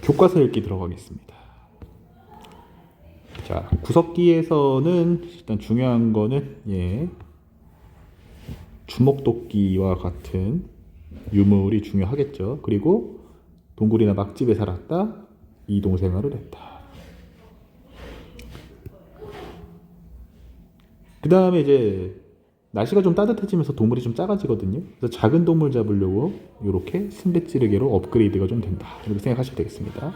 교과서 읽기 들어가겠습니다. 자, 구석기에서는 일단 중요한 거는 주먹도끼와 같은 유물이 중요하겠죠. 그리고 동굴이나 막집에 살았다. 이동생활을 했다. 그 다음에 이제 날씨가 좀 따뜻해지면서 동물이 좀 작아지거든요. 그래서 작은 동물 잡으려고 이렇게 순대찌르개로 업그레이드가 좀 된다. 이렇게 생각하시면 되겠습니다.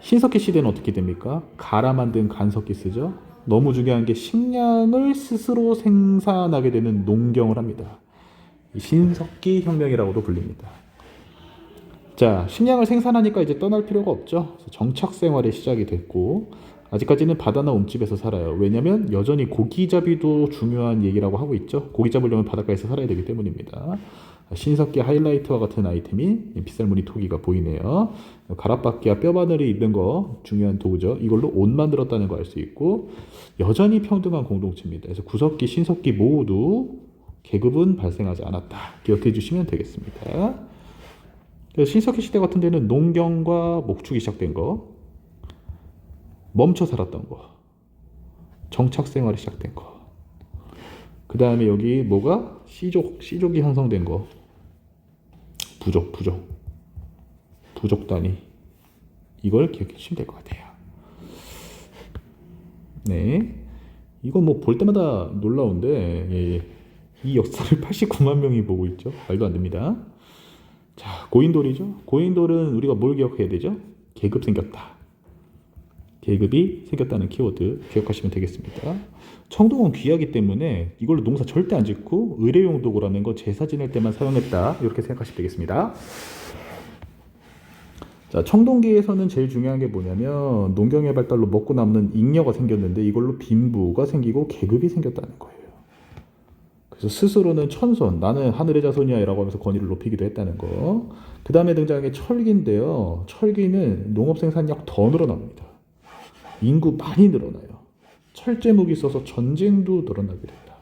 신석기 시대는 어떻게 됩니까? 갈아 만든 간석기 쓰죠. 너무 중요한 게 식량을 스스로 생산하게 되는 농경을 합니다. 이 신석기 혁명이라고도 불립니다. 자, 식량을 생산하니까 이제 떠날 필요가 없죠. 그래서 정착 생활이 시작이 됐고, 아직까지는 바다나 움집에서 살아요. 왜냐면 여전히 고기잡이도 중요한 얘기라고 하고 있죠. 고기 잡으려면 바닷가에서 살아야 되기 때문입니다. 신석기 하이라이트와 같은 아이템이 빗살무늬 토기가 보이네요. 가락바퀴와 뼈바늘이 있는 거 중요한 도구죠. 이걸로 옷 만들었다는 거 알 수 있고, 여전히 평등한 공동체입니다. 그래서 구석기, 신석기 모두 계급은 발생하지 않았다. 기억해 주시면 되겠습니다. 그래서 신석기 시대 같은 데는 농경과 목축이 시작된 거, 멈춰 살았던 거, 정착 생활이 시작된 거, 그 다음에 여기 뭐가 씨족이 형성된 거, 부족 단위, 이걸 기억해 주시면 될 것 같아요. 네, 이거 뭐 볼 때마다 놀라운데 이 역사를 89만 명이 보고 있죠. 말도 안 됩니다. 자, 고인돌이죠. 고인돌은 우리가 뭘 기억해야 되죠? 계급 생겼다. 계급이 생겼다는 키워드 기억하시면 되겠습니다. 청동은 귀하기 때문에 이걸로 농사 절대 안 짓고 의뢰용 도구라는 거 제사 지낼 때만 사용했다. 이렇게 생각하시면 되겠습니다. 자, 청동기에서는 제일 중요한 게 뭐냐면 농경의 발달로 먹고 남는 잉여가 생겼는데 이걸로 빈부가 생기고 계급이 생겼다는 거예요. 그래서 스스로는 천손, 나는 하늘의 자손이야 라고 하면서 권위를 높이기도 했다는 거. 그 다음에 등장한 게 철기인데요. 철기는 농업 생산량 더 늘어납니다. 인구 많이 늘어나요. 철제목이 있어서 전쟁도 늘어나게 된다.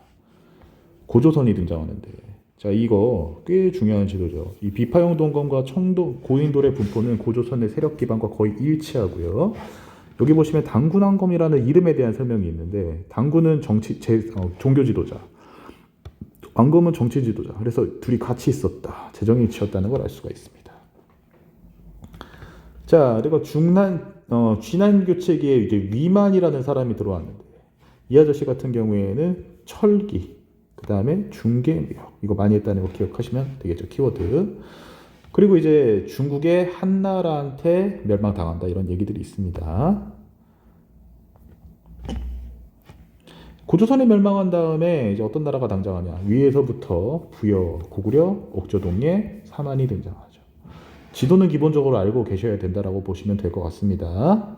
고조선이 등장하는데, 자, 이거 꽤 중요한 지도죠. 이 비파형 동검과 고인돌의 분포는 고조선의 세력 기반과 거의 일치하고요. 여기 보시면 당군왕검이라는 이름에 대한 설명이 있는데, 당군은 종교 지도자, 왕검은 정치 지도자. 그래서 둘이 같이 있었다. 재정일치였다는 걸 알 수가 있습니다. 자, 그리고 쥐난교체기에 이제 위만이라는 사람이 들어왔는데, 이 아저씨 같은 경우에는 철기, 그 다음에 중개무역, 이거 많이 했다는 거 기억하시면 되겠죠. 키워드. 그리고 이제 중국의 한나라한테 멸망당한다, 이런 얘기들이 있습니다. 고조선이 멸망한 다음에 이제 어떤 나라가 등장하냐? 위에서부터 부여, 고구려, 옥저동에 사만이 등장하죠. 지도는 기본적으로 알고 계셔야 된다라고 보시면 될 것 같습니다.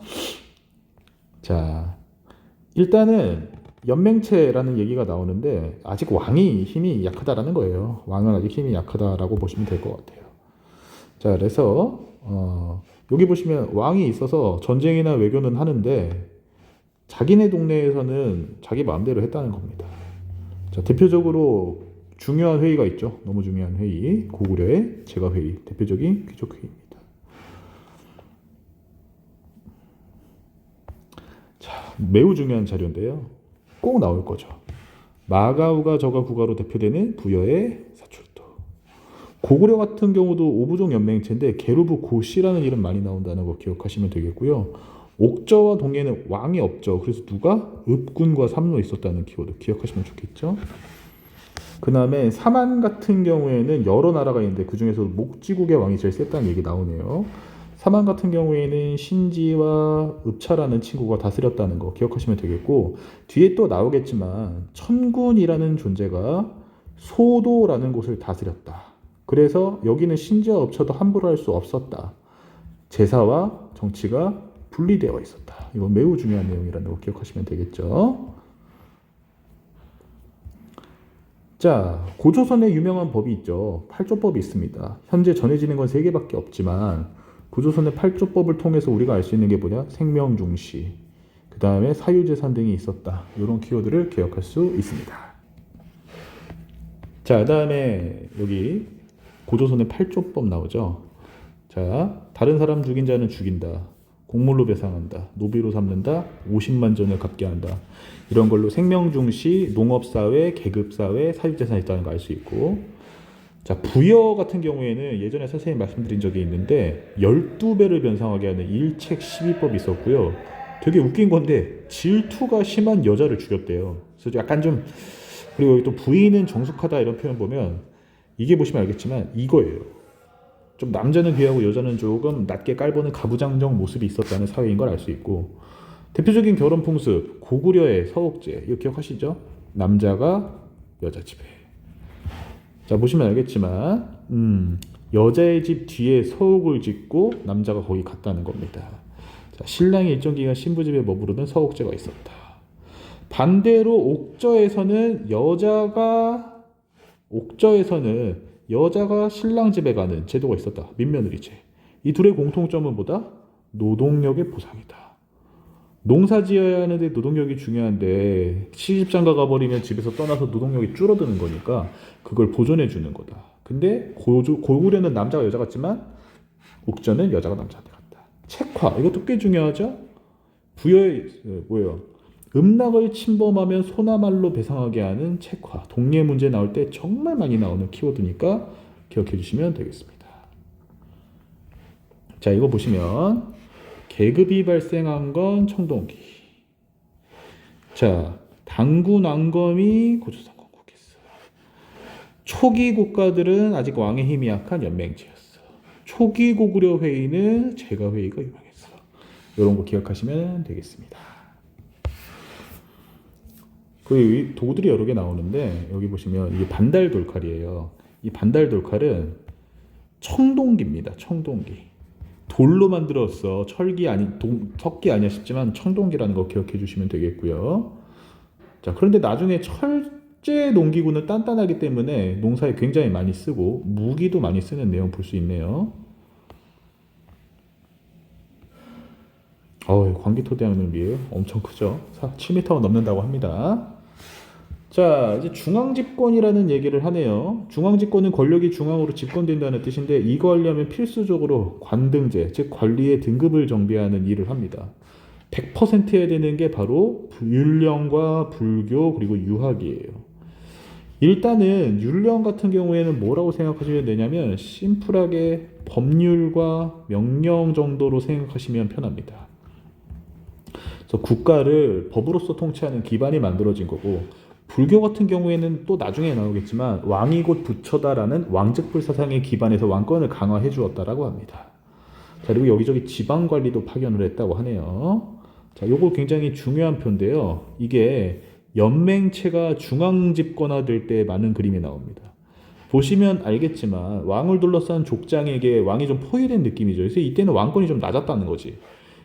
자, 일단은 연맹체라는 얘기가 나오는데 아직 왕이 힘이 약하다라는 거예요. 왕은 아직 힘이 약하다라고 보시면 될 것 같아요. 자, 그래서 여기 보시면 왕이 있어서 전쟁이나 외교는 하는데 자기네 동네에서는 자기 마음대로 했다는 겁니다. 자, 대표적으로 중요한 회의가 있죠. 너무 중요한 회의, 고구려의 제가회의, 대표적인 귀족회의입니다. 자, 매우 중요한 자료인데요. 꼭 나올 거죠. 마가우가 저가 국가로 대표되는 부여의 사출도. 고구려 같은 경우도 오부종 연맹체인데 게르부 고씨라는 이름 많이 나온다는 거 기억하시면 되겠고요. 옥저와 동해는 왕이 없죠. 그래서 누가? 읍군과 삼로 있었다는 키워드 기억하시면 좋겠죠. 그 다음에 사만 같은 경우에는 여러 나라가 있는데 그 중에서 목지국의 왕이 제일 셌다는 얘기 나오네요. 사만 같은 경우에는 신지와 읍차라는 친구가 다스렸다는 거 기억하시면 되겠고, 뒤에 또 나오겠지만 천군이라는 존재가 소도라는 곳을 다스렸다. 그래서 여기는 신지와 읍차도 함부로 할 수 없었다. 제사와 정치가 분리되어 있었다. 이건 매우 중요한 내용이라는 거 기억하시면 되겠죠. 자, 고조선에 유명한 법이 있죠. 팔조법이 있습니다. 현재 전해지는 건 3개밖에 없지만 고조선의 팔조법을 통해서 우리가 알 수 있는 게 뭐냐? 생명중시, 그 다음에 사유재산 등이 있었다. 이런 키워드를 기억할 수 있습니다. 자, 그 다음에 여기 고조선의 팔조법 나오죠. 자, 다른 사람 죽인 자는 죽인다. 곡물로 배상한다. 노비로 삼는다. 50만 전을 갚게 한다. 이런 걸로 생명중시, 농업사회, 계급사회, 사유재산이 있다는 거 알 수 있고, 자, 부여 같은 경우에는 예전에 선생님 말씀드린 적이 있는데 12배를 변상하게 하는 일책 12법이 있었고요. 되게 웃긴 건데 질투가 심한 여자를 죽였대요. 그래서 약간 좀, 그리고 여기 또 부인은 정숙하다 이런 표현 보면 이게 보시면 알겠지만 이거예요. 좀 남자는 귀하고 여자는 조금 낮게 깔보는 가부장적 모습이 있었다는 사회인 걸 알 수 있고, 대표적인 결혼 풍습 고구려의 서옥제 이거 기억하시죠? 남자가 여자 집에, 자 보시면 알겠지만 여자의 집 뒤에 서옥을 짓고 남자가 거기 갔다는 겁니다. 자, 신랑이 일정 기간 신부 집에 머무르는 서옥제가 있었다. 반대로 옥저에서는 여자가 신랑 집에 가는 제도가 있었다. 민며느리제. 이 둘의 공통점은 뭐다? 노동력의 보상이다. 농사 지어야 하는데 노동력이 중요한데 시집장가 가버리면 집에서 떠나서 노동력이 줄어드는 거니까 그걸 보존해 주는 거다. 근데 고구려는 남자가 여자 같지만 옥저는 여자가 남자한테 갔다. 책화 이것도 꽤 중요하죠. 부여의 뭐예요? 음락을 침범하면 소나말로 배상하게 하는 책화. 동리의 문제 나올 때 정말 많이 나오는 키워드니까 기억해 주시면 되겠습니다. 자, 이거 보시면 계급이 발생한 건 청동기. 자, 당군왕검이 고조선 건국했어. 초기 국가들은 아직 왕의 힘이 약한 연맹제였어. 초기 고구려 회의는 제가 회의가 유명했어. 이런 거 기억하시면 되겠습니다. 그 도구들이 여러 개 나오는데 여기 보시면 이게 반달 돌칼이에요. 이 반달 돌칼은 청동기입니다. 청동기. 돌로 만들었어. 석기 아니야 싶지만 청동기라는 거 기억해 주시면 되겠고요. 자, 그런데 나중에 철제 농기구는 단단하기 때문에 농사에 굉장히 많이 쓰고 무기도 많이 쓰는 내용 볼 수 있네요. 광기토대왕릉비예요. 엄청 크죠. 7m가 넘는다고 합니다. 자, 이제 중앙집권이라는 얘기를 하네요. 중앙집권은 권력이 중앙으로 집권된다는 뜻인데 이거 하려면 필수적으로 관등제, 즉 관리의 등급을 정비하는 일을 합니다. 100% 해야 되는 게 바로 율령과 불교 그리고 유학이에요. 일단은 율령 같은 경우에는 뭐라고 생각하시면 되냐면 심플하게 법률과 명령 정도로 생각하시면 편합니다. 그래서 국가를 법으로서 통치하는 기반이 만들어진 거고, 불교 같은 경우에는 또 나중에 나오겠지만 왕이 곧 부처다라는 왕즉불 사상에 기반해서 왕권을 강화해 주었다라고 합니다. 자, 그리고 여기저기 지방 관리도 파견을 했다고 하네요. 자, 요거 굉장히 중요한 표인데요. 이게 연맹체가 중앙 집권화될 때 많은 그림이 나옵니다. 보시면 알겠지만 왕을 둘러싼 족장에게 왕이 좀 포위된 느낌이죠. 그래서 이때는 왕권이 좀 낮았다는 거지.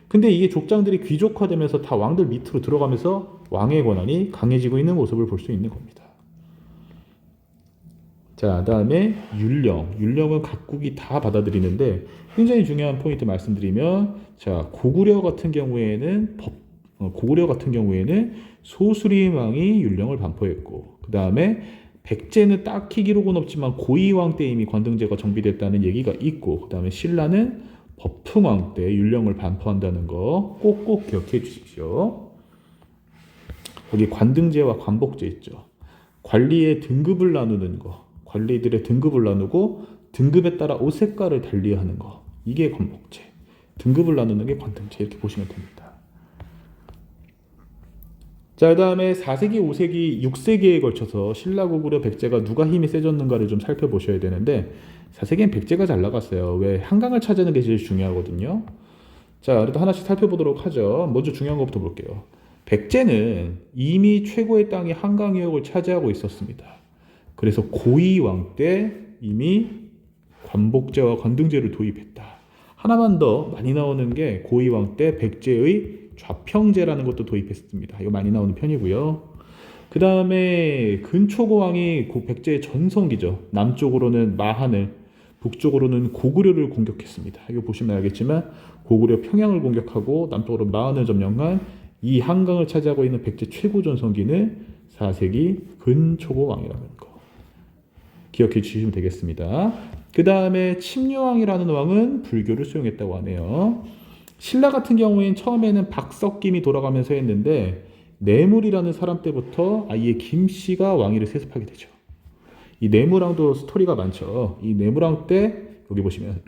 근데 이게 족장들이 귀족화되면서 다 왕들 밑으로 들어가면서 왕의 권한이 강해지고 있는 모습을 볼 수 있는 겁니다. 자, 다음에 율령. 율령은 각국이 다 받아들이는데 굉장히 중요한 포인트 말씀드리면, 자, 고구려 같은 경우에는 소수림 왕이 율령을 반포했고, 그 다음에 백제는 딱히 기록은 없지만 고이왕 때 이미 관등제가 정비됐다는 얘기가 있고, 그 다음에 신라는 법흥왕 때 율령을 반포한다는 거 꼭꼭 기억해 주십시오. 여기 관등제와 관복제 있죠. 관리의 등급을 나누는 거, 관리들의 등급을 나누고 등급에 따라 옷 색깔을 달리하는 거, 이게 관복제. 등급을 나누는 게 관등제, 이렇게 보시면 됩니다. 자, 그 다음에 4세기, 5세기, 6세기에 걸쳐서 신라, 고구려, 백제가 누가 힘이 세졌는가를 좀 살펴보셔야 되는데 4세기엔 백제가 잘 나갔어요. 왜? 한강을 차지하는 게 제일 중요하거든요. 자, 그래도 하나씩 살펴보도록 하죠. 먼저 중요한 것부터 볼게요. 백제는 이미 최고의 땅이 한강유역을 차지하고 있었습니다. 그래서 고이왕 때 이미 관복제와 관등제를 도입했다. 하나만 더 많이 나오는 게 고이왕 때 백제의 좌평제라는 것도 도입했습니다. 이거 많이 나오는 편이고요. 그 다음에 근초고왕이 백제의 전성기죠. 남쪽으로는 마한을, 북쪽으로는 고구려를 공격했습니다. 이거 보시면 알겠지만 고구려 평양을 공격하고 남쪽으로 마한을 점령한 이 한강을 차지하고 있는 백제 최고 전성기는 4세기 근초고왕이라는 거 기억해 주시면 되겠습니다. 그 다음에 침류왕이라는 왕은 불교를 수용했다고 하네요. 신라 같은 경우에는 처음에는 박석김이 돌아가면서 했는데 내물이라는 사람 때부터 아예 김씨가 왕위를 세습하게 되죠. 이 내무랑도 스토리가 많죠. 이 내무랑 때 여기 보시면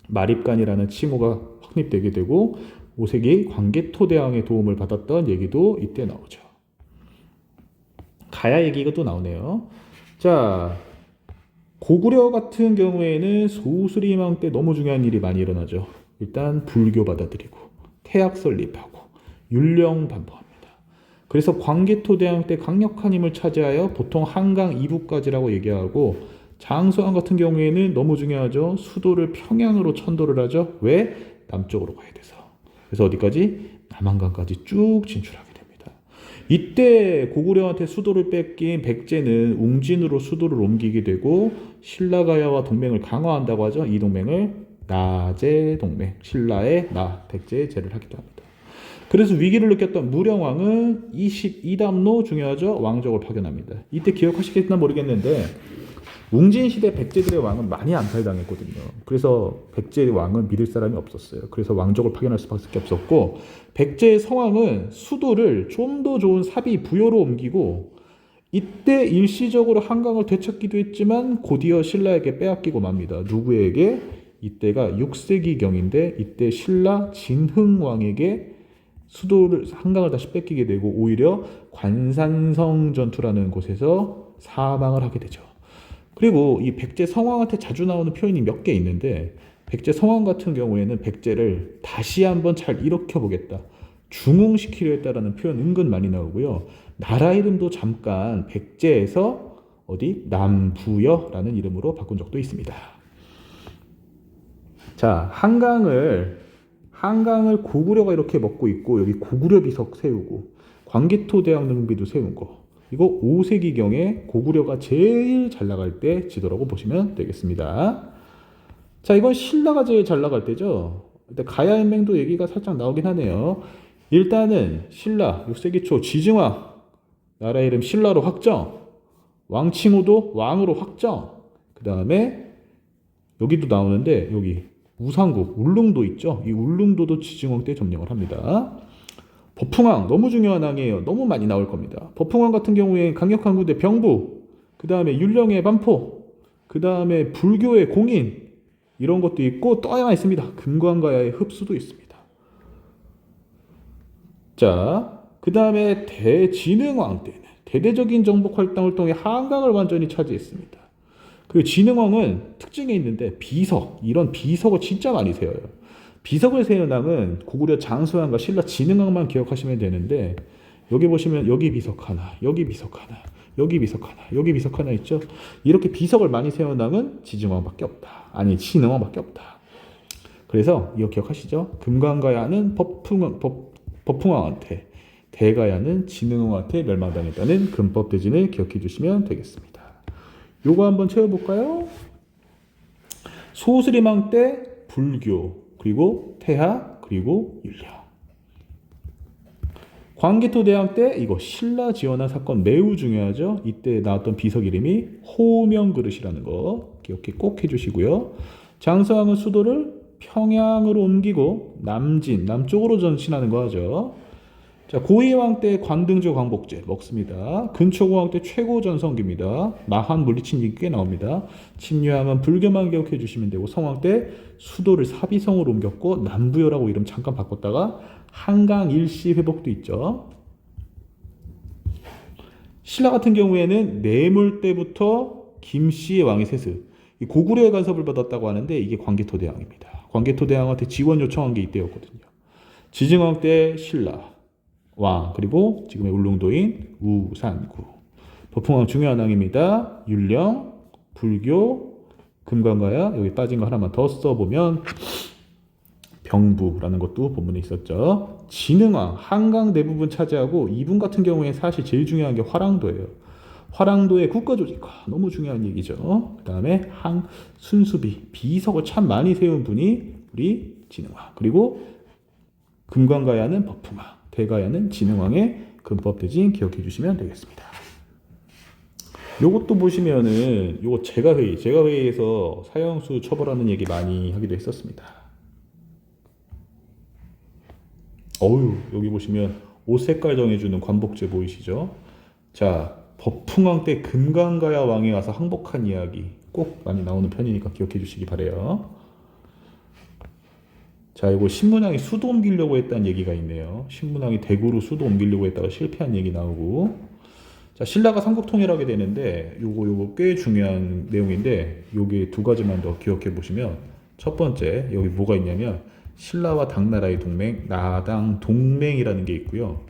마립간이라는 칭호가 확립되게 되고 오색이 광개토대왕의 도움을 받았던 얘기도 이때 나오죠. 가야 얘기가 또 나오네요. 자, 고구려 같은 경우에는 소수리망 때 너무 중요한 일이 많이 일어나죠. 일단 불교 받아들이고 태학 설립하고 율령 반포합니다. 그래서 광개토대왕 때 강력한 힘을 차지하여 보통 한강 이북까지라고 얘기하고 장수왕 같은 경우에는 너무 중요하죠. 수도를 평양으로 천도를 하죠. 왜? 남쪽으로 가야 돼서. 그래서 어디까지? 남한강까지 쭉 진출하게 됩니다. 이때 고구려한테 수도를 뺏긴 백제는 웅진으로 수도를 옮기게 되고 신라가야와 동맹을 강화한다고 하죠. 이 동맹을 나제 동맹, 신라의 나, 백제의 제를 하기도 합니다. 그래서 위기를 느꼈던 무령왕은 22담로 중요하죠. 왕족을 파견합니다. 이때 기억하시겠나 모르겠는데 웅진시대 백제들의 왕은 많이 암살당했거든요. 그래서 백제 왕은 믿을 사람이 없었어요. 그래서 왕족을 파견할 수밖에 없었고 백제의 성왕은 수도를 좀 더 좋은 사비 부여로 옮기고 이때 일시적으로 한강을 되찾기도 했지만 곧이어 신라에게 빼앗기고 맙니다. 누구에게? 이때가 6세기경인데 이때 신라 진흥왕에게 수도를 한강을 다시 뺏기게 되고 오히려 관산성 전투라는 곳에서 사망을 하게 되죠. 그리고 이 백제 성왕한테 자주 나오는 표현이 몇 개 있는데 백제 성왕 같은 경우에는 백제를 다시 한번 잘 일으켜 보겠다. 중흥시키려 했다라는 표현 은근 많이 나오고요. 나라 이름도 잠깐 백제에서 어디 남부여라는 이름으로 바꾼 적도 있습니다. 자, 한강을 고구려가 이렇게 먹고 있고 여기 고구려 비석 세우고 광개토대왕 능비도 세운 거. 이거 5세기경에 고구려가 제일 잘 나갈 때 지도라고 보시면 되겠습니다. 자, 이건 신라가 제일 잘 나갈 때죠. 일단 가야연맹도 얘기가 살짝 나오긴 하네요. 일단은 신라 6세기 초 지증왕 나라 이름 신라로 확정, 왕칭호도 왕으로 확정. 그 다음에 여기도 나오는데 여기 우상국 울릉도 있죠. 이 울릉도도 지증왕 때 점령을 합니다. 법흥왕 너무 중요한 왕이에요. 너무 많이 나올 겁니다. 법흥왕 같은 경우에 강력한 군대 병부, 그 다음에 율령의 반포, 그 다음에 불교의 공인 이런 것도 있고 또 하나 있습니다. 금관가야의 흡수도 있습니다. 자, 그 다음에 대진흥왕 때는 대대적인 정복 활동을 통해 한강을 완전히 차지했습니다. 그리고 진흥왕은 특징이 있는데 비석, 이런 비석을 진짜 많이 세워요. 비석을 세우는 왕은 고구려 장수왕과 신라 진흥왕만 기억하시면 되는데 여기 보시면 여기 비석 하나, 여기 비석 하나, 여기 비석 하나, 여기 비석 하나 있죠. 이렇게 비석을 많이 세우는 왕은 지증왕밖에 없다. 아니 진흥왕밖에 없다. 그래서 이거 기억하시죠? 금관가야는 법흥왕한테, 대가야는 진흥왕한테 멸망당했다는 금법대진을 기억해 주시면 되겠습니다. 요거 한번 채워볼까요? 소수리망 때 불교, 그리고 태학, 그리고 율령. 광개토대왕 때 이거 신라 지원한 사건 매우 중요하죠. 이때 나왔던 비석 이름이 호명그릇이라는 거 기억해 꼭 해주시고요. 장수왕은 수도를 평양으로 옮기고 남쪽으로 전신하는 거 하죠. 자, 고희왕 때 관등조 광복제 먹습니다. 근초고왕 때 최고 전성기입니다. 마한 물리친 얘기 꽤 나옵니다. 침류왕은 불교만 기억해 주시면 되고 성왕 때 수도를 사비성으로 옮겼고 남부여라고 이름 잠깐 바꿨다가 한강 일시 회복도 있죠. 신라 같은 경우에는 내물 때부터 김씨의 왕이 세습, 고구려의 간섭을 받았다고 하는데 이게 광개토대왕입니다. 광개토대왕한테 지원 요청한 게 이때였거든요. 지증왕 때 신라 왕, 그리고 지금의 울릉도인 우산구. 법흥왕 중요한 왕입니다. 율령, 불교, 금관가야. 여기 빠진 거 하나만 더 써보면 병부라는 것도 본문에 있었죠. 진흥왕, 한강 대부분 차지하고 이분 같은 경우에 사실 제일 중요한 게 화랑도예요. 화랑도의 국가조직화 너무 중요한 얘기죠. 그 다음에 순수비, 비석을 참 많이 세운 분이 우리 진흥왕. 그리고 금관가야는 법흥왕, 대가야는 진흥왕의 금법대진 기억해 주시면 되겠습니다. 요것도 보시면은 요거 제가회의에서 사형수 처벌하는 얘기 많이 하기도 했었습니다. 어우, 여기 보시면 옷 색깔 정해주는 관복제 보이시죠? 자, 법흥왕 때 금강가야 왕이 와서 항복한 이야기 꼭 많이 나오는 편이니까 기억해 주시기 바래요. 자, 이거 신문왕이 수도 옮기려고 했다는 얘기가 있네요. 신문왕이 대구로 수도 옮기려고 했다가 실패한 얘기 나오고. 자, 신라가 삼국통일하게 되는데 요거 꽤 중요한 내용인데 요게 두 가지만 더 기억해 보시면, 첫 번째 여기 뭐가 있냐면 신라와 당나라의 동맹, 나당 동맹이라는 게 있고요.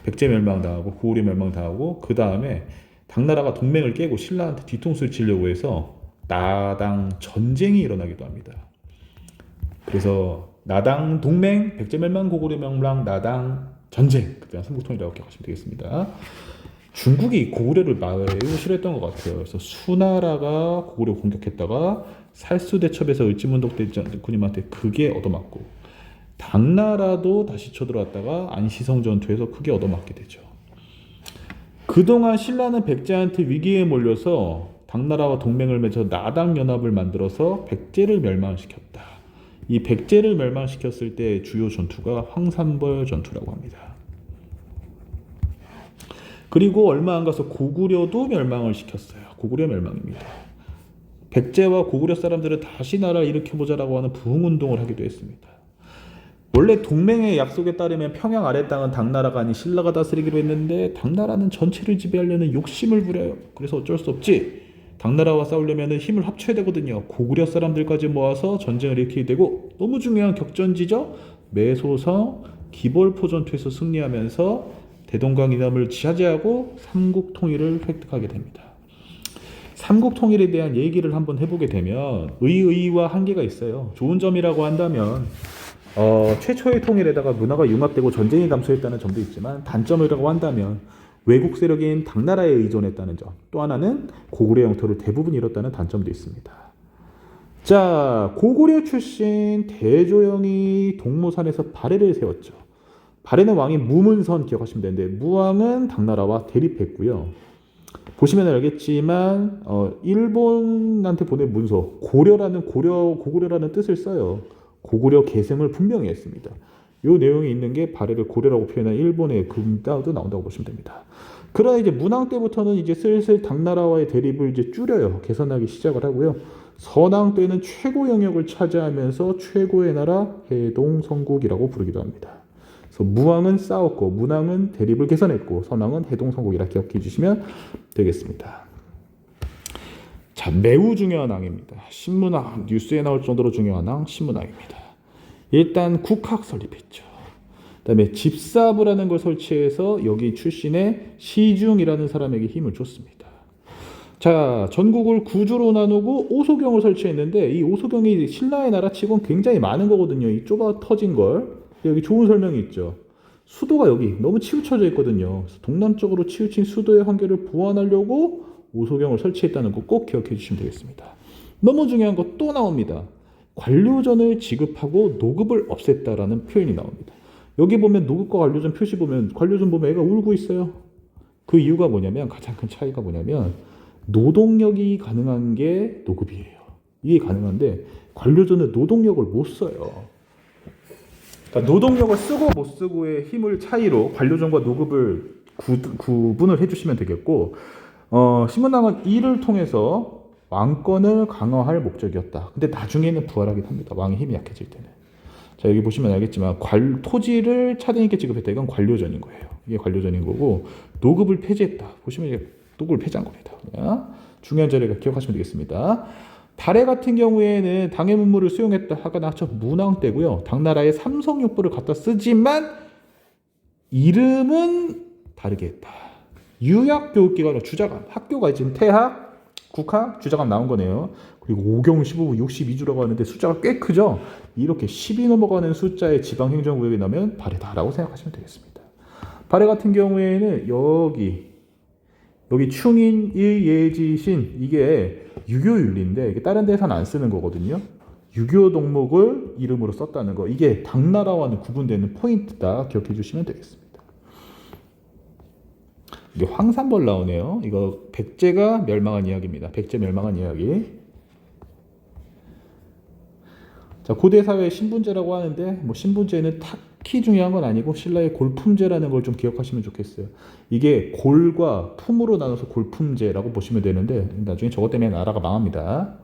백제 멸망당하고 고구려 멸망당하고, 그 다음에 당나라가 동맹을 깨고 신라한테 뒤통수를 치려고 해서 나당 전쟁이 일어나기도 합니다. 그래서 나당 동맹, 백제 멸망, 고구려 멸망, 나당 전쟁, 그때 삼국통일이라고 기억하시면 되겠습니다. 중국이 고구려를 매우 싫어했던 것 같아요. 그래서 수나라가 고구려 공격했다가 살수대첩에서 을지문덕 대군님한테 크게 얻어맞고, 당나라도 다시 쳐들어왔다가 안시성 전투에서 크게 얻어맞게 되죠. 그동안 신라는 백제한테 위기에 몰려서 당나라와 동맹을 맺어 나당 연합을 만들어서 백제를 멸망시켰다. 이 백제를 멸망시켰을 때 주요 전투가 황산벌 전투라고 합니다. 그리고 얼마 안 가서 고구려도 멸망을 시켰어요. 고구려 멸망입니다. 백제와 고구려 사람들은 다시 나라를 일으켜보자라고 하는 부흥운동을 하기도 했습니다. 원래 동맹의 약속에 따르면 평양 아래 땅은 당나라가 아닌 신라가 다스리기로 했는데 당나라는 전체를 지배하려는 욕심을 부려요. 그래서 어쩔 수 없지. 당나라와 싸우려면 힘을 합쳐야 되거든요. 고구려 사람들까지 모아서 전쟁을 일으키게 되고, 너무 중요한 격전지죠. 매소성 기벌포 전투에서 승리하면서 대동강 이남을 차지하고 삼국통일을 획득하게 됩니다. 삼국통일에 대한 얘기를 한번 해보게 되면 의의와 한계가 있어요. 좋은 점이라고 한다면 최초의 통일에다가 문화가 융합되고 전쟁이 감소했다는 점도 있지만, 단점이라고 한다면 외국 세력인 당나라에 의존했다는 점, 또 하나는 고구려 영토를 대부분 잃었다는 단점도 있습니다. 자, 고구려 출신 대조영이 동모산에서 발해를 세웠죠. 발해는 왕이 무문선 기억하시면 되는데, 무왕은 당나라와 대립했고요. 보시면 알겠지만 일본한테 보낸 문서, 고구려라는 뜻을 써요. 고구려 계승을 분명히 했습니다. 이 내용이 있는 게 발해를 고려라고 표현한 일본의 금가도 나온다고 보시면 됩니다. 그러나 이제 문왕 때부터는 이제 슬슬 당나라와의 대립을 이제 줄여요. 개선하기 시작을 하고요. 선왕 때는 최고 영역을 차지하면서 최고의 나라 해동성국이라고 부르기도 합니다. 그래서 무왕은 싸웠고 문왕은 대립을 개선했고 선왕은 해동성국이라 기억해 주시면 되겠습니다. 자, 매우 중요한 왕입니다. 신문왕, 뉴스에 나올 정도로 중요한 왕 신문왕입니다. 일단 국학 설립했죠. 그 다음에 집사부라는 걸 설치해서 여기 출신의 시중이라는 사람에게 힘을 줬습니다. 자, 전국을 구주로 나누고 오소경을 설치했는데, 이 오소경이 신라의 나라치고는 굉장히 많은 거거든요. 이 좁아 터진 걸. 여기 좋은 설명이 있죠. 수도가 여기 너무 치우쳐져 있거든요. 그래서 동남쪽으로 치우친 수도의 한계를 보완하려고 오소경을 설치했다는 거 꼭 기억해 주시면 되겠습니다. 너무 중요한 거 또 나옵니다. 관료전을 지급하고 노급을 없앴다라는 표현이 나옵니다. 여기 보면 노급과 관료전 표시 보면, 관료전 보면 애가 울고 있어요. 그 이유가 뭐냐면, 가장 큰 차이가 뭐냐면 노동력이 가능한 게 노급이에요. 이게 가능한데 관료전은 노동력을 못 써요. 그러니까 노동력을 쓰고 못 쓰고의 힘을 차이로 관료전과 노급을 구분을 해주시면 되겠고, 신문왕은 이를 통해서 왕권을 강화할 목적이었다. 근데 나중에는 부활하긴 합니다. 왕의 힘이 약해질 때는. 자, 여기 보시면 알겠지만 토지를 차등 있게 지급했다. 이건 관료전인 거예요. 이게 관료전인 거고, 노급을 폐지했다. 보시면 이게 노급을 폐지한 겁니다. 그냥 중요한 자리가 기억하시면 되겠습니다. 발해 같은 경우에는 당의 문물을 수용했다. 아까 나왔죠. 문왕 때고요. 당나라의 삼성육부를 갖다 쓰지만 이름은 다르게 했다. 유약교육기관으로 주자감, 학교가 지금 태학, 국학, 주자감 나온 거네요. 그리고 5경 15부 62주라고 하는데 숫자가 꽤 크죠. 이렇게 10이 넘어가는 숫자의 지방행정구역이 나면 발해다라고 생각하시면 되겠습니다. 발해 같은 경우에는 여기 충인, 일, 예지, 신, 이게 유교윤리인데 이게 다른 데서는 안 쓰는 거거든요. 유교 동목을 이름으로 썼다는 거, 이게 당나라와는 구분되는 포인트다. 기억해 주시면 되겠습니다. 이게 황산벌 나오네요. 이거 백제가 멸망한 이야기입니다. 백제 멸망한 이야기. 자, 고대 사회의 신분제라고 하는데 뭐 신분제는 딱히 중요한 건 아니고 신라의 골품제라는 걸 좀 기억하시면 좋겠어요. 이게 골과 품으로 나눠서 골품제라고 보시면 되는데 나중에 저것 때문에 나라가 망합니다.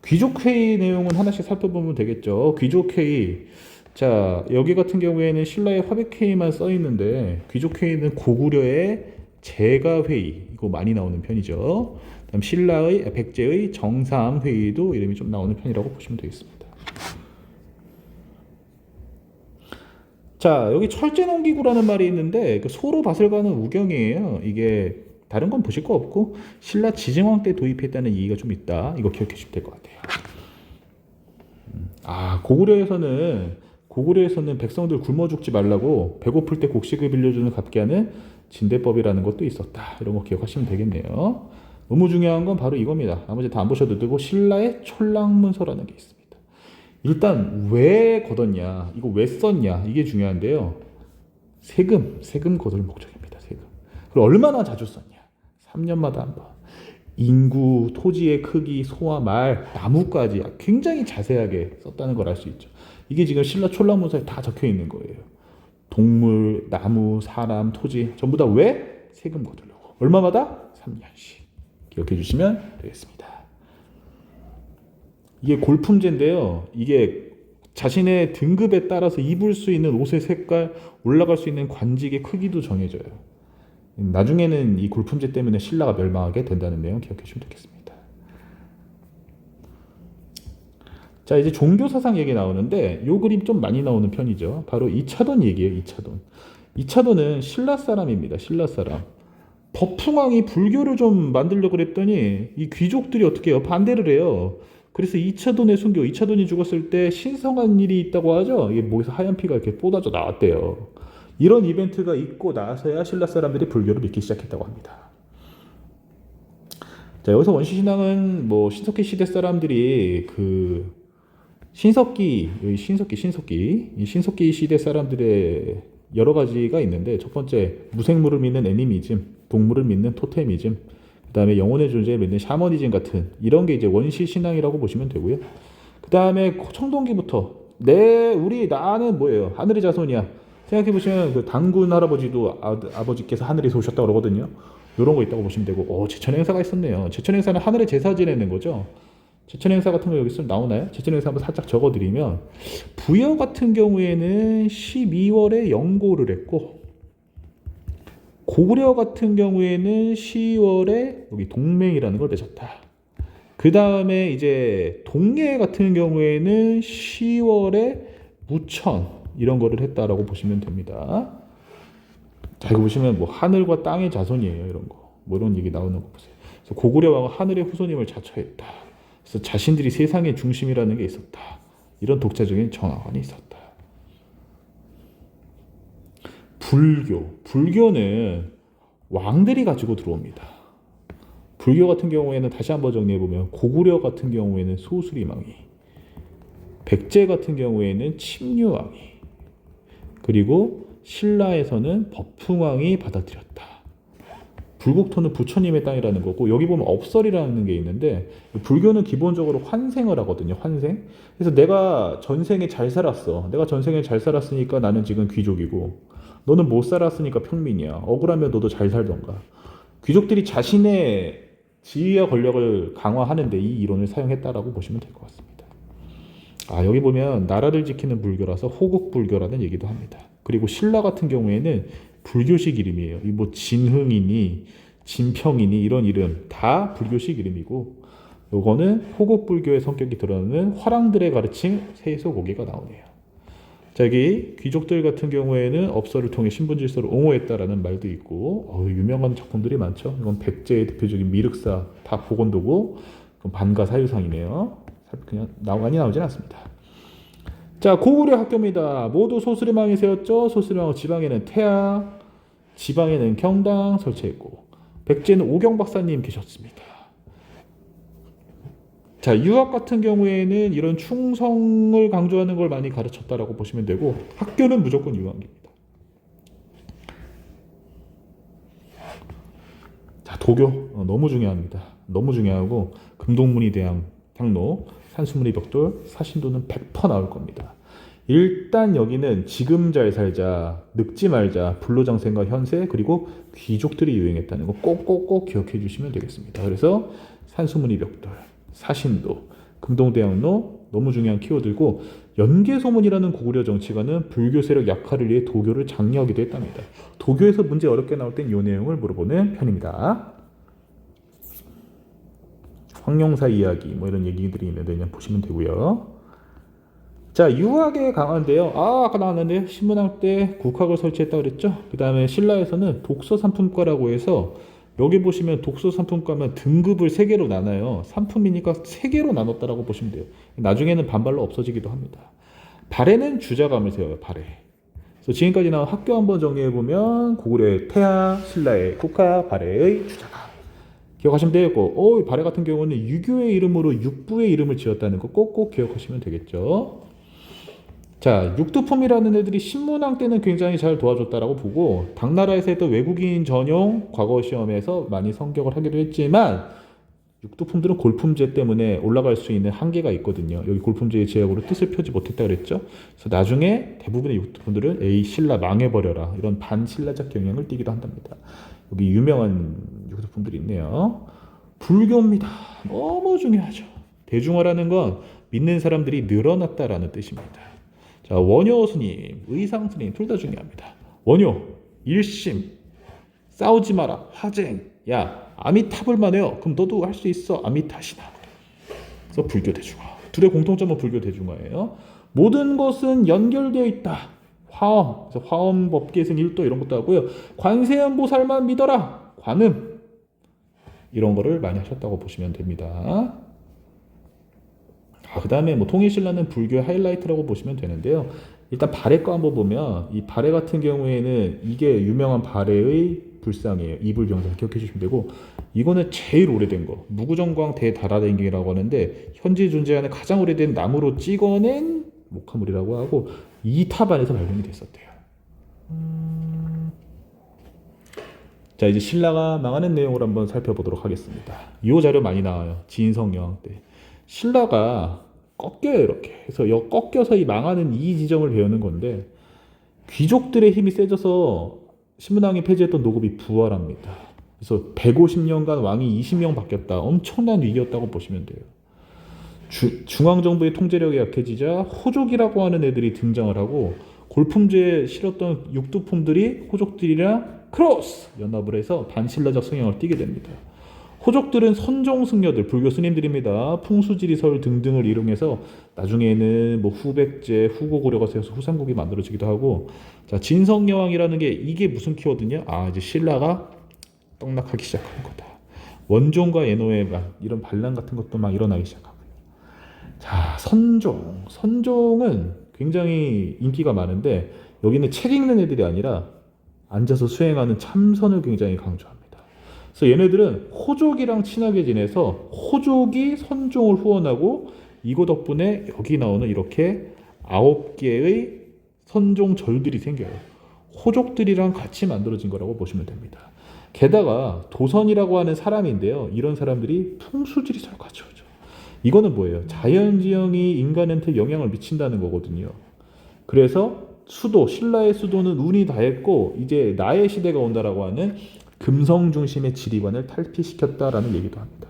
귀족회의 내용은 하나씩 살펴보면 되겠죠. 귀족회의. 자, 여기 같은 경우에는 신라의 화백회의만 써 있는데 귀족회의는 고구려의 제가회의 이거 많이 나오는 편이죠. 그다음 신라의 백제의 정삼회의도 이름이 좀 나오는 편이라고 보시면 되겠습니다. 자, 여기 철제농기구라는 말이 있는데 그 소로 밭을 가는 우경이에요. 이게 다른 건 보실 거 없고 신라 지증왕 때 도입했다는 얘기가 좀 있다. 이거 기억해 주시면 될 것 같아요. 아, 고구려에서는 백성들 굶어 죽지 말라고 배고플 때 곡식을 빌려주는 값게 하는 진대법이라는 것도 있었다. 이런 거 기억하시면 되겠네요. 너무 중요한 건 바로 이겁니다. 나머지 다 안 보셔도 되고 신라의 촐랑문서라는 게 있습니다. 일단 왜 걷었냐, 이거 왜 썼냐 이게 중요한데요. 세금 거둘 목적입니다. 세금. 그리고 얼마나 자주 썼냐? 3년마다 한 번. 인구, 토지의 크기, 소와 말, 나무까지 굉장히 자세하게 썼다는 걸 알 수 있죠. 이게 지금 신라 촐랑문서에 다 적혀 있는 거예요. 동물, 나무, 사람, 토지 전부 다 왜? 세금 거두려고. 얼마마다? 3년씩. 기억해 주시면 되겠습니다. 이게 골품제인데요. 이게 자신의 등급에 따라서 입을 수 있는 옷의 색깔, 올라갈 수 있는 관직의 크기도 정해져요. 나중에는 이 골품제 때문에 신라가 멸망하게 된다는 내용 기억해 주시면 되겠습니다. 자, 이제 종교사상 얘기 나오는데 요 그림 좀 많이 나오는 편이죠. 바로 이차돈 얘기예요. 이차돈. 이차돈은 신라 사람입니다. 신라 사람. 법흥왕이 불교를 좀 만들려고 그랬더니 이 귀족들이 어떻게 해요? 반대를 해요. 그래서 이차돈의 순교, 이차돈이 죽었을 때 신성한 일이 있다고 하죠. 이게 목에서 하얀 피가 이렇게 쏟아져 나왔대요. 이런 이벤트가 있고 나서야 신라 사람들이 불교를 믿기 시작했다고 합니다. 자, 여기서 원시신앙은 뭐 신석기 시대 사람들이 그 신석기 이 신석기 시대 사람들의 여러 가지가 있는데 첫 번째 무생물을 믿는 애니미즘, 동물을 믿는 토테미즘, 그다음에 영혼의 존재를 믿는 샤머니즘 같은 이런 게 이제 원시 신앙이라고 보시면 되고요. 그다음에 청동기부터 나는 뭐예요? 하늘의 자손이야. 생각해 보시면 그 당군 할아버지도 아버지께서 하늘에서 오셨다고 그러거든요. 이런 거 있다고 보시면 되고, 제천 행사가 있었네요. 제천 행사는 하늘의 제사 지내는 거죠. 제천 행사 같은 거 여기 있으면 나오나요? 제천 행사 한번 살짝 적어드리면 부여 같은 경우에는 12월에 영고를 했고 고구려 같은 경우에는 10월에 여기 동맹이라는 걸 맺었다. 그 다음에 이제 동해 같은 경우에는 10월에 무천 이런 거를 했다라고 보시면 됩니다. 자, 이거 보시면 뭐 하늘과 땅의 자손이에요. 이런 거. 뭐 이런 얘기 나오는 거 보세요. 그래서 고구려 왕은 하늘의 후손임을 자처했다. 그래서 자신들이 세상의 중심이라는 게 있었다. 이런 독자적인 정황이 있었다. 불교는 왕들이 가지고 들어옵니다. 불교 같은 경우에는 다시 한번 정리해보면 고구려 같은 경우에는 소수리망이, 백제 같은 경우에는 침류왕이, 그리고 신라에서는 법흥왕이 받아들였다. 불국토는 부처님의 땅이라는 거고 여기 보면 업설이라는 게 있는데 불교는 기본적으로 환생을 하거든요. 환생. 그래서 내가 전생에 잘 살았어. 내가 전생에 잘 살았으니까 나는 지금 귀족이고 너는 못 살았으니까 평민이야. 억울하면 너도 잘 살던가. 귀족들이 자신의 지위와 권력을 강화하는데 이 이론을 사용했다라고 보시면 될 것 같습니다. 여기 보면 나라를 지키는 불교라서 호국불교라는 얘기도 합니다. 그리고 신라 같은 경우에는 불교식 이름이에요. 이 뭐 진흥이니 진평이니 이런 이름 다 불교식 이름이고 요거는 호국불교의 성격이 드러나는 화랑들의 가르침 세소고기가 나오네요. 자, 여기 귀족들 같은 경우에는 업설을 통해 신분질서를 옹호했다라는 말도 있고 유명한 작품들이 많죠. 이건 백제의 대표적인 미륵사 다 보건도고 반가 사유상이네요. 그냥 많이 나오진 않습니다. 자, 고구려 학교입니다. 모두 소수리망이 세웠죠. 소수리망은 지방에는 태아, 지방에는 경당 설치했고 백제는 오경 박사님 계셨습니다. 자, 유학 같은 경우에는 이런 충성을 강조하는 걸 많이 가르쳤다라고 보시면 되고 학교는 무조건 유학입니다. 도교 너무 중요합니다. 너무 중요하고 금동무늬 대왕 향로 산수무늬 벽돌 사신도는 100% 나올 겁니다. 일단 여기는 지금 잘 살자, 늙지 말자, 불로장생과 현세 그리고 귀족들이 유행했다는 거 꼭꼭꼭 기억해 주시면 되겠습니다. 그래서 산수무늬 벽돌, 사신도, 금동대왕로 너무 중요한 키워드고 연개소문이라는 고구려 정치가는 불교 세력 약화를 위해 도교를 장려하기도 했답니다. 도교에서 문제 어렵게 나올 땐 이 내용을 물어보는 편입니다. 황룡사 이야기 뭐 이런 얘기들이 있는데 그냥 보시면 되고요. 자, 유학에 강한데요. 아까 나왔는데 신문학 때 국학을 설치했다고 그랬죠. 그 다음에 신라에서는 독서 상품과라고 해서 여기 보시면 독서 상품과면 등급을 3개로 나눠요. 상품이니까 3개로 나눴다라고 보시면 돼요. 나중에는 반발로 없어지기도 합니다. 발해는 주자감을 세워요. 발해. 그래서 지금까지 나온 학교 한번 정리해보면 고구려의 태하, 신라의 국학, 발해의 주자감. 기억하시면 되겠고 발해 같은 경우는 유교의 이름으로 육부의 이름을 지었다는 거 꼭꼭 기억하시면 되겠죠. 자, 육두품이라는 애들이 신문학 때는 굉장히 잘 도와줬다라고 보고 당나라에서 했던 외국인 전용 과거 시험에서 많이 성격을 하기도 했지만 육두품들은 골품제 때문에 올라갈 수 있는 한계가 있거든요. 여기 골품제의 제약으로 뜻을 펴지 못했다 그랬죠. 그래서 나중에 대부분의 육두품들은 에이 신라 망해버려라 이런 반신라적 경향을 띠기도 한답니다. 여기 유명한 육두품들이 있네요. 불교입니다. 너무 중요하죠. 대중화라는 건 믿는 사람들이 늘어났다라는 뜻입니다. 자, 원효 스님, 의상 스님 둘 다 중요합니다. 원효, 일심, 싸우지 마라, 화쟁, 야 아미타불만 해요. 그럼 너도 할 수 있어, 아미타시나. 그래서 불교 대중화. 둘의 공통점은 불교 대중화예요. 모든 것은 연결되어 있다. 화엄, 그래서 화엄 법계승 일도 이런 것도 하고요. 관세음보살만 믿어라, 관음 이런 거를 많이 하셨다고 보시면 됩니다. 그 다음에 뭐 통일신라는 불교의 하이라이트라고 보시면 되는데요. 일단 발해 거 한번 보면 이 발해 같은 경우에는 이게 유명한 발해의 불상이에요. 이불병상 기억해 주시면 되고 이거는 제일 오래된 거 무구정광 대다라댕경이라고 하는데 현재 존재하는 가장 오래된 나무로 찍어낸 목화물이라고 하고 이탑안에서 발견이 됐었대요. 자, 이제 신라가 망하는 내용을 한번 살펴보도록 하겠습니다. 이 자료 많이 나와요. 진성여왕 때. 신라가 꺾여요. 이렇게 해서 꺾여서 이 망하는 이 지점을 배우는 건데 귀족들의 힘이 세져서 신문왕이 폐지했던 노급이 부활합니다. 그래서 150년간 왕이 20명 바뀌었다. 엄청난 위기였다고 보시면 돼요. 중앙정부의 통제력이 약해지자 호족이라고 하는 애들이 등장을 하고 골품제에 실었던 육두품들이 호족들이랑 크로스 연합을 해서 반신라적 성향을 띠게 됩니다. 호족들은 선종 승려들, 불교 스님들입니다. 풍수지리설 등등을 이용해서 나중에는 뭐 후백제, 후고구려가 세워서 후삼국이 만들어지기도 하고 자, 진성여왕이라는 게 이게 무슨 키워드냐? 이제 신라가 떡락하기 시작하는 거다. 원종과 예노의 이런 반란 같은 것도 막 일어나기 시작하고요. 자, 선종. 선종은 굉장히 인기가 많은데 여기는 책 읽는 애들이 아니라 앉아서 수행하는 참선을 굉장히 강조합니다. 그래서 얘네들은 호족이랑 친하게 지내서 호족이 선종을 후원하고 이거 덕분에 여기 나오는 이렇게 9개의 선종절들이 생겨요. 호족들이랑 같이 만들어진 거라고 보시면 됩니다. 게다가 도선이라고 하는 사람인데요. 이런 사람들이 풍수지리설 가져오죠. 이거는 뭐예요? 자연지형이 인간한테 영향을 미친다는 거거든요. 그래서 수도, 신라의 수도는 운이 다했고 이제 나의 시대가 온다라고 하는 금성 중심의 지리관을 탈피시켰다라는 얘기도 합니다.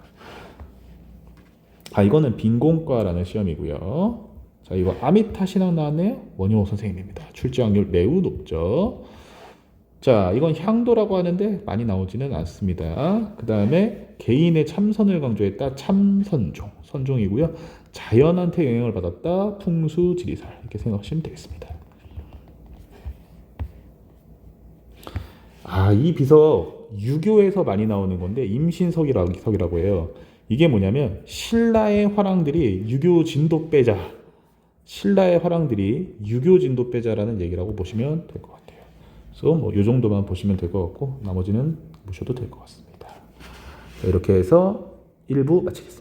이거는 빈공과라는 시험이고요. 자, 이거 아미타 신학 나왔네요. 원효 선생님입니다. 출제 확률 매우 높죠. 자, 이건 향도라고 하는데 많이 나오지는 않습니다. 그 다음에 개인의 참선을 강조했다. 참선종, 선종이고요. 자연한테 영향을 받았다. 풍수지리살 이렇게 생각하시면 되겠습니다. 이 비석 유교에서 많이 나오는 건데 임신석이라고 해요. 이게 뭐냐면 신라의 화랑들이 유교 진도 빼자. 신라의 화랑들이 유교 진도 빼자라는 얘기라고 보시면 될 것 같아요. 그래서 뭐 이 정도만 보시면 될 것 같고 나머지는 보셔도 될 것 같습니다. 이렇게 해서 1부 마치겠습니다.